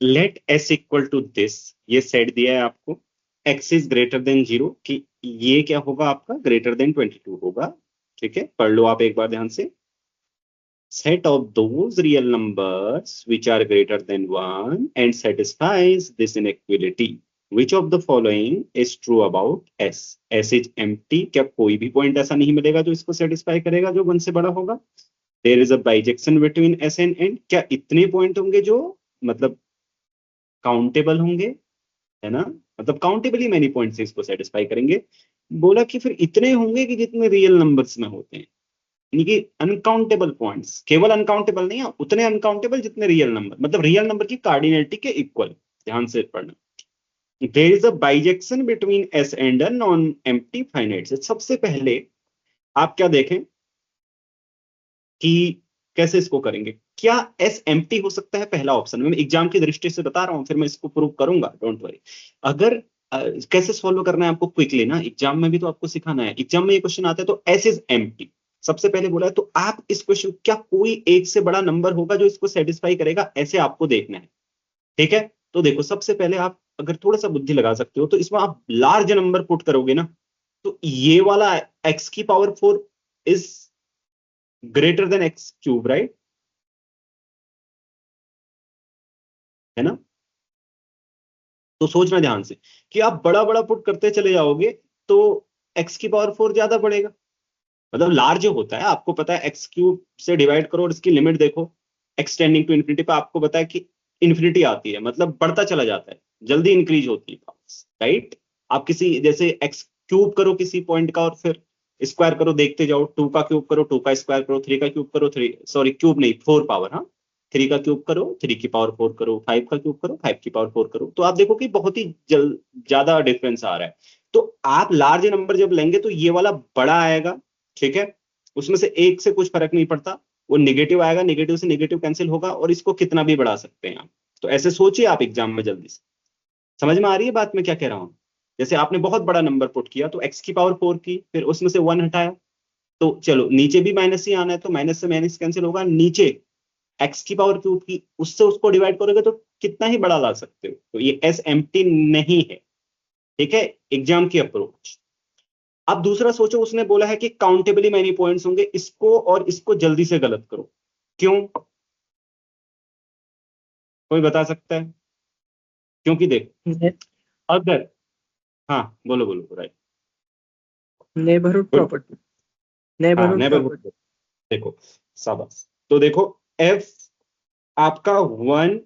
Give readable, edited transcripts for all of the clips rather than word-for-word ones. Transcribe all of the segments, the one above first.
Late S equal to this, ये set दिया है आपको, एक्स इज ग्रेटर देन 0, कि ये क्या होगा आपका, ग्रेटर देन 22 होगा। ठीक है, पढ़ लो आप एक बार ध्यान से। Set of those real numbers which are greater than 1 and satisfies this inequality. Which of the following is true about S? S is empty, क्या कोई भी पॉइंट ऐसा नहीं मिलेगा जो इसको सेटिस्फाई करेगा जो 1 से बड़ा होगा? There is a bijection between S and N, क्या इतने पॉइंट होंगे जो मतलब काउंटेबल होंगे, है ना, मतलब काउंटेबली मैनी पॉइंट से इसको सेटिस्फाई करेंगे। बोला कि फिर इतने होंगे कि जितने रियल नंबर्स में होते हैं, यानी कि अनकाउंटेबल पॉइंट्स, केवल अनकाउंटेबल नहीं है, उतने अनकाउंटेबल जितने रियल नंबर, मतलब रियल नंबर की कार्डिनलिटी के इक्वल। ध्यान से पढ़ना। There is a bijection between S and a non empty finite set. सबसे पहले आप क्या देखें कि कैसे इसको करेंगे, क्या एस एम्प्टी हो सकता है, पहला ऑप्शन। मैं एग्जाम की दृष्टि से बता रहा हूं, फिर मैं इसको प्रूव करूंगा, डोंट वरी। अगर कैसे सॉल्व करना है आपको क्विकली ना, एग्जाम में भी तो आपको सिखाना है। एग्जाम में ये क्वेश्चन आता है तो एस इज एम्प्टी, सबसे पहले बोला है, तो आप इस क्वेश्चन, क्या कोई एक से बड़ा नंबर होगा जो इसको सेटिस्फाई करेगा, ऐसे आपको देखना है। ठीक है, तो देखो सबसे पहले आप अगर थोड़ा सा बुद्धि लगा सकते हो तो इसमें आप लार्ज नंबर पुट करोगे ना, तो ये वाला x⁴ is greater than x³, right, है ना। तो सोचना ध्यान से कि आप बड़ा बड़ा पुट करते चले जाओगे तो x⁴ ज्यादा पड़ेगा, मतलब लार्ज होता है। आपको पता है x³ से डिवाइड करो और इसकी लिमिट देखो, एक्सटेंडिंग टू इन्फिनिटी पे, आपको पता है कि इन्फिनिटी आती है, मतलब बढ़ता चला जाता है, जल्दी इंक्रीज होती है, राइट। आप किसी जैसे x³ करो किसी पॉइंट का और फिर स्क्वायर करो, देखते जाओ, 2 का क्यूब करो, 2 का स्क्वायर करो, 3 का क्यूब करो, 3, सॉरी क्यूब नहीं, 4 पावर, हाँ, 3 का क्यूब करो, 3 की पावर 4 करो, 5 का क्यूब करो, 5 की पावर 4 करो, तो आप देखो कि बहुत ही ज्यादा डिफरेंस आ रहा है। तो आप लार्ज नंबर जब लेंगे तो ये वाला बड़ा आएगा, ठीक है, उसमें से एक से कुछ फर्क नहीं पड़ता, वो निगेटिव आएगा, निगेटिव से निगेटिव कैंसिल होगा, और इसको कितना भी बढ़ा सकते हैं आप। तो ऐसे सोचिए आप एग्जाम में जल्दी से। समझ में आ रही है बात मैं क्या कह रहा हूँ? जैसे आपने बहुत बड़ा नंबर पुट किया तो x⁴ की, फिर उसमें से 1 हटाया, तो चलो नीचे भी माइनस ही आना है, तो माइनस से माइनस कैंसिल होगा, नीचे x⁴ की उससे उसको डिवाइड करोगे तो कितना ही बड़ा ला सकते हो, तो ये एस एम्प्टी नहीं है। ठीक है, एग्जाम की अप्रोच। अब दूसरा सोचो, उसने बोला है कि काउंटेबली मैनी पॉइंट्स होंगे, इसको और इसको जल्दी से गलत करो। क्यों, कोई बता सकता है? क्योंकि देख, अगर, हाँ बोलो बोलो, राइट, नेबरहुड गुड, प्रॉपर्टी। हाँ नेबरहुड नेबरहुड। प्रॉपर्टी। देखो, शाबाश। तो देखो, एफ आपका 1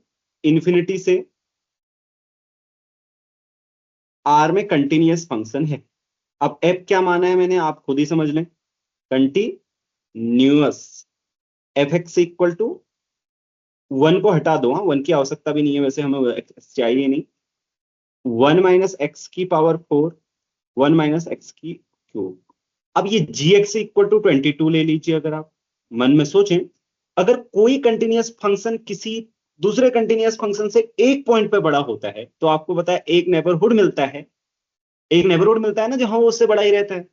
इंफिनिटी से आर में कंटिन्यूअस फंक्शन है। अब एफ क्या माना है मैंने, आप खुद ही समझ लें, continuous. F x equal to 1 को हटा दो, हाँ 1 की आवश्यकता भी नहीं है वैसे, हमें चाहिए नहीं, 1 - x⁴ 1 - x³। अब ये g(x = 22) ले लीजिए, अगर आप मन में सोचें, अगर कोई कंटिन्यूअस फंक्शन किसी दूसरे कंटिन्यूअस फंक्शन से एक पॉइंट पे बड़ा होता है तो आपको पता है एक नेबरहुड मिलता है, एक नेबरहुड मिलता है ना जहां वो उससे बड़ा ही रहता है।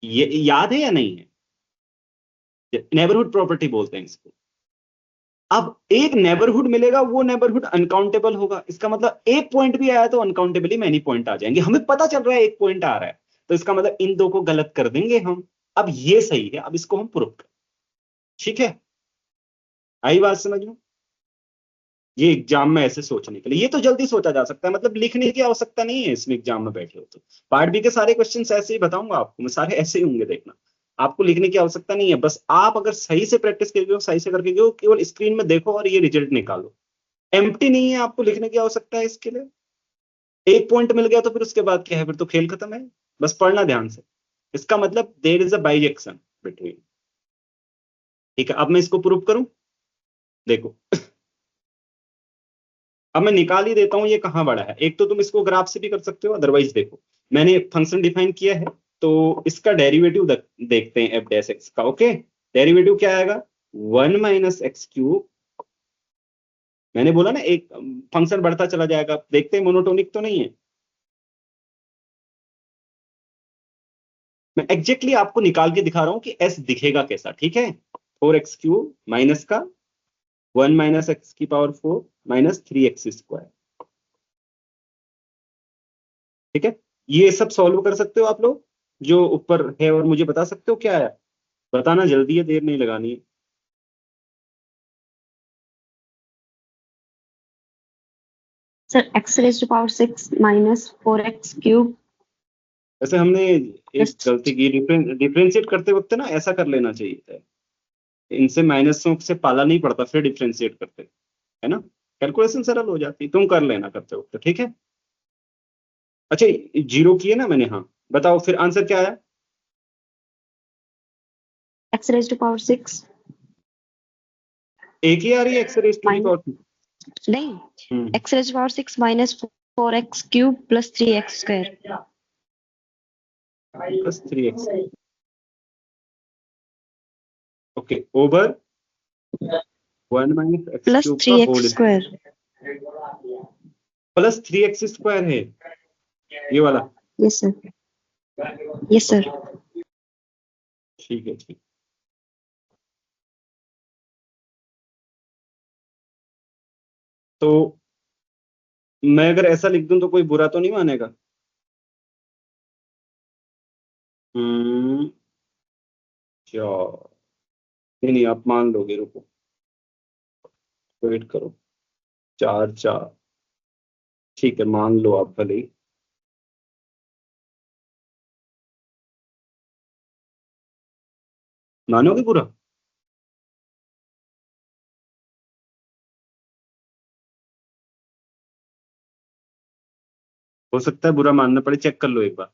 ये याद है या नहीं है? नेबरहुड प्रॉपर्टी बोलते हैं इसको। अब एक नेबरहुड मिलेगा, वो नेबरहुड अनकाउंटेबल होगा, इसका मतलब एक पॉइंट भी आया तो अनकाउंटेबली मैनी पॉइंट आ जाएंगे, हमें पता चल रहा है एक पॉइंट आ रहा है, तो इसका मतलब इन दो को गलत कर देंगे हम। अब ये सही है, अब इसको हम प्रूव करें। ठीक है, आई बात समझ में? ये एग्जाम में ऐसे सोचने के लिए, ये तो जल्दी सोचा जा सकता है, मतलब लिखने की आवश्यकता नहीं है इसमें, एग्जाम में बैठे हो तो। पार्ट बी के सारे क्वेश्चन ऐसे ही बताऊंगा आपको मैं, सारे ऐसे ही होंगे, देखना। आपको लिखने की आवश्यकता नहीं है, बस आप अगर सही से प्रैक्टिस करके हो, सही से करके हो, केवल स्क्रीन में देखो और ये रिजल्ट निकालो। एम्प्टी नहीं है, आपको लिखने की आवश्यकता है इसके लिए। एक पॉइंट मिल गया तो फिर उसके बाद क्या है, फिर तो खेल खत्म है। बस पढ़ना ध्यान से, इसका मतलब there is a bijection between. ठीक है, अब मैं इसको प्रूव करूं, देखो। अब मैं निकाल ही देता हूं ये कहां बड़ा है। एक तो तुम इसको ग्राफ से भी कर सकते हो, अदरवाइज देखो, मैंने फंक्शन डिफाइन किया है, तो इसका डेरिवेटिव देखते हैं f' का। ओके, डेरिवेटिव क्या आएगा, 1 - x³। मैंने बोला ना एक फंक्शन बढ़ता चला जाएगा, देखते हैं मोनोटोनिक तो नहीं है। मैं एग्जैक्टली आपको निकाल के दिखा रहा हूं कि s दिखेगा कैसा। ठीक है, 4x³ माइनस का 1 माइनस एक्स की पावर 4 माइनस 3x²। ठीक है, ये सब सॉल्व कर सकते हो आप लोग जो ऊपर है, और मुझे बता सकते हो क्या है? बताना जल्दी है, देर नहीं लगानी है। Sir x raise to power 6 minus 4x³ वैसे हमने एक प्लस गलती की, डिफरेंशिएट करते वक्त ना ऐसा कर लेना चाहिए था, इनसे माइनसों से पाला नहीं पड़ता फिर डिफरेंशिएट करते, है ना, कैलकुलेशन सरल हो जाती। तुम कर लेना करते वक्त, ठीक है। अच्छा, जीरो किए ना मैंने, हाँ बताओ फिर आंसर क्या आया? x रेज टू पावर 6 एक ही आ रही है, x raise to the minus, power. नहीं, x raise to power 6 minus 4x³ plus 3x²। Plus 3x, okay, over 1 minus x plus cube का होल 3x²। प्लस 3x² है ये वाला। Yes sir, yes sir. ठीक है, ठीक। तो मैं अगर ऐसा लिख दूं तो कोई बुरा तो नहीं मानेगा? हम्म, क्या? नहीं नहीं, आप मान लोगे, रुको, वेट करो। 4 4, ठीक है, मान लो आप भले ही। मानोगे बुरा? हो सकता है बुरा मानना पड़े, चेक कर लो एक बार।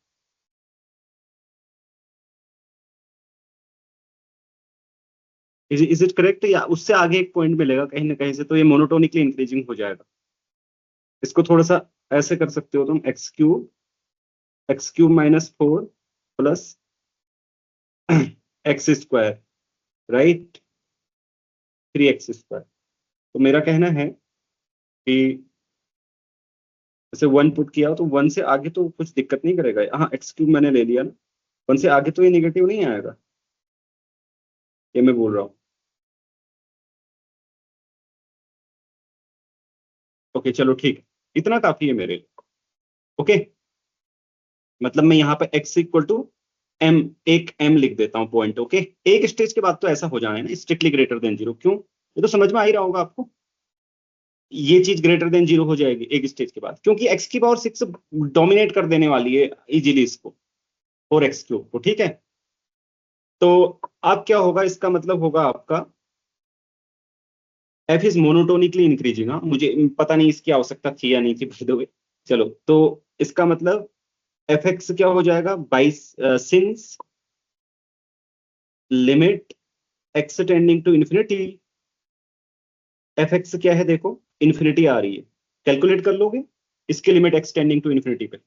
इज इट करेक्ट, या उससे आगे एक पॉइंट मिलेगा कहीं ना कहीं से, तो ये मोनोटोनिकली इंक्रीजिंग हो जाएगा। इसको थोड़ा सा ऐसे कर सकते हो तुम, x cube minus 4 plus x², right, 3x²। तो मेरा कहना है कि जैसे 1 पुट किया हो तो 1 से आगे तो कुछ दिक्कत नहीं करेगा। हाँ, x³ मैंने ले लिया ना, 1 से आगे तो ये निगेटिव नहीं आएगा, ये मैं बोल रहा हूँ। ओके चलो ठीक है, इतना काफी है मेरे लिए। ओके, मतलब मैं यहाँ पे x इक्वल टू m, एक m लिख देता हूँ पॉइंट। ओके, एक स्टेज के बाद तो ऐसा हो जाना है ना, स्ट्रिक्टली ग्रेटर देन जीरो, क्यों? ये तो समझ में आ ही रहा होगा आपको, ये चीज ग्रेटर देन जीरो हो जाएगी एक स्टेज के बाद, क्योंकि x की पावर 6 डोमिनेट कर देने वाली है इजीली इसको, 4x³ को, ठीक है। तो अब क्या होगा, इसका मतलब होगा आपका f इज मोनोटोनिकली इंक्रीजिंग। हाँ, मुझे पता नहीं इसकी आवश्यकता थी या नहीं थी, बाय द वे। चलो, तो इसका मतलब एफ एक्स क्या हो जाएगा, 22, since limit x tending to infinity, f x क्या है देखो, इन्फिनिटी आ रही है, कैलकुलेट कर लोगे इसकी limit x tending to infinity पे।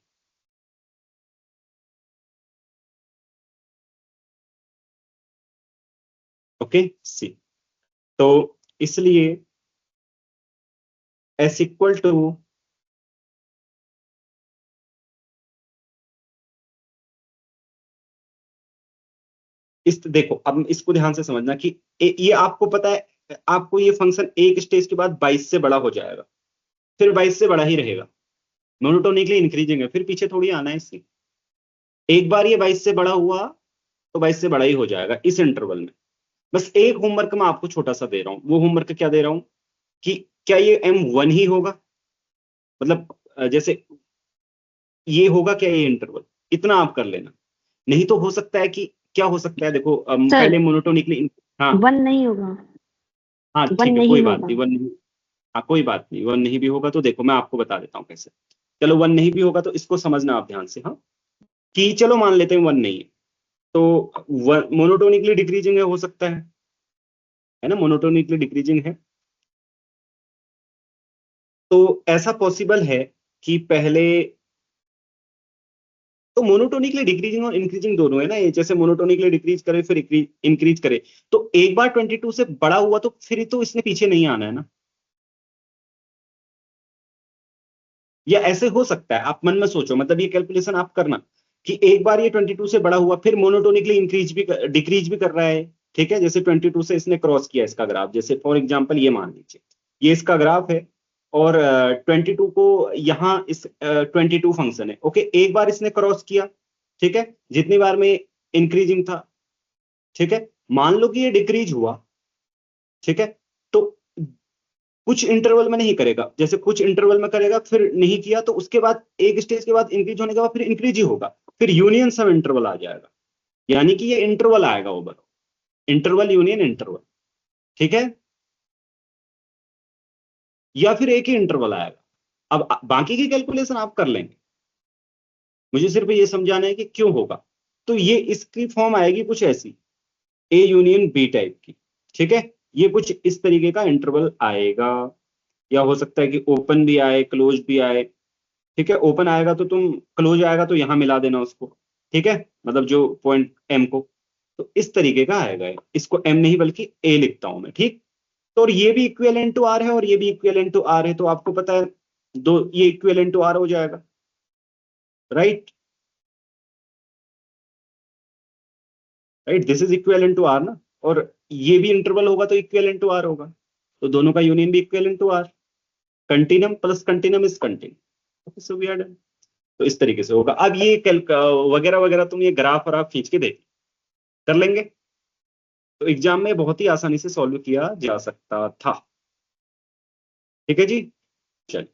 ओके सी, तो इसलिए एस इक्वल टू, इस देखो अब इसको ध्यान से समझना कि ये आपको पता है, आपको ये फंक्शन एक स्टेज के बाद 22 से बड़ा हो जाएगा, फिर 22 से बड़ा ही रहेगा, मोनोटोनिकली इंक्रीजिंग है, फिर पीछे थोड़ी आना है इससे। एक बार ये 22 से बड़ा हुआ तो 22 से बड़ा ही हो जाएगा इस इंटरवल में। बस एक होमवर्क मैं आपको छोटा सा दे रहा हूं, वो होमवर्क क्या दे रहा हूं कि क्या ये m1 ही होगा, मतलब जैसे ये होगा क्या ये इंटरवल, इतना आप कर लेना। नहीं तो हो सकता है कि क्या हो सकता है, देखो सर पहले मोनोटोनिकली, हाँ 1 नहीं होगा, हाँ 1 ठीक है, कोई नहीं बात होगा। नहीं, 1 नहीं, हाँ कोई बात नहीं, 1 नहीं भी होगा तो देखो मैं आपको बता देता हूँ कैसे। चलो 1 नहीं भी होगा तो इसको समझना आप ध्यान से, हाँ, कि चलो मान लेते हैं 1 नहीं है, तो मोनोटोनिकली डिक्रीजिंग है, हो सकता है ना, मोनोटोनिकली डिक्रीजिंग है। तो ऐसा पॉसिबल है कि पहले तो मोनोटोनिकली डिक्रीजिंग और इंक्रीजिंग दोनों है ना, ये जैसे मोनोटोनिकली डिक्रीज करे फिर इंक्रीज करे, तो एक बार 22 से बड़ा हुआ तो फिर तो इसने पीछे नहीं आना है ना, या ऐसे हो सकता है, आप मन में सोचो, मतलब ये कैलकुलेशन आप करना कि एक बार ये 22 से बड़ा हुआ फिर मोनोटोनिकली इंक्रीज भी डिक्रीज भी कर रहा है, ठीक है, जैसे 22 से इसने क्रॉस किया इसका ग्राफ, जैसे फॉर एग्जांपल ये मान लीजिए ये इसका ग्राफ है, और 22 को यहाँ इस 22 फंक्शन है, ओके, एक बार इसने क्रॉस किया, ठीक है, जितनी बार में इंक्रीजिंग था, ठीक है, मान लो कि ये डिक्रीज हुआ, ठीक है, तो कुछ इंटरवल में नहीं करेगा, जैसे कुछ इंटरवल में करेगा फिर नहीं किया, तो उसके बाद एक स्टेज के बाद इंक्रीज होने के बाद फिर इंक्रीज ही होगा, फिर यूनियन सम इंटरवल आ जाएगा, यानी कि ये इंटरवल आएगा ओवर, इंटरवल यूनियन इंटरवल, ठीक है, या फिर एक ही इंटरवल आएगा। अब बाकी की कैलकुलेशन आप कर लेंगे, मुझे सिर्फ ये समझाना है कि क्यों होगा। तो ये इसकी फॉर्म आएगी कुछ ऐसी, ए यूनियन बी टाइप की, ठीक है, ये कुछ इस तरीके का इंटरवल आएगा, या हो सकता है कि ओपन भी आए क्लोज भी आए, ठीक है, ओपन आएगा तो तुम, क्लोज आएगा तो यहां मिला देना उसको, ठीक है, मतलब जो पॉइंट एम को, तो इस तरीके का आएगा ये। इसको एम नहीं बल्कि ए लिखता हूं मैं, ठीक। तो और ये भी इक्विवेलेंट टू आर है और ये भी इक्विवेलेंट टू आर है, तो आपको पता है दो ये इक्विवेलेंट टू आर हो जाएगा, right, right, this is equivalent to R ना, और ये भी इंटरवल होगा तो इक्विवेलेंट टू आर होगा, तो दोनों का यूनियन भी equivalent to R, continuum plus continuum is continuum, so we are done. तो इस तरीके से होगा। अब ये वगैरह वगैरह तुम ये ग्राफ और आप खींच के देख कर लेंगे, तो एग्जाम में बहुत ही आसानी से सॉल्व किया जा सकता था, ठीक है जी, चलिए।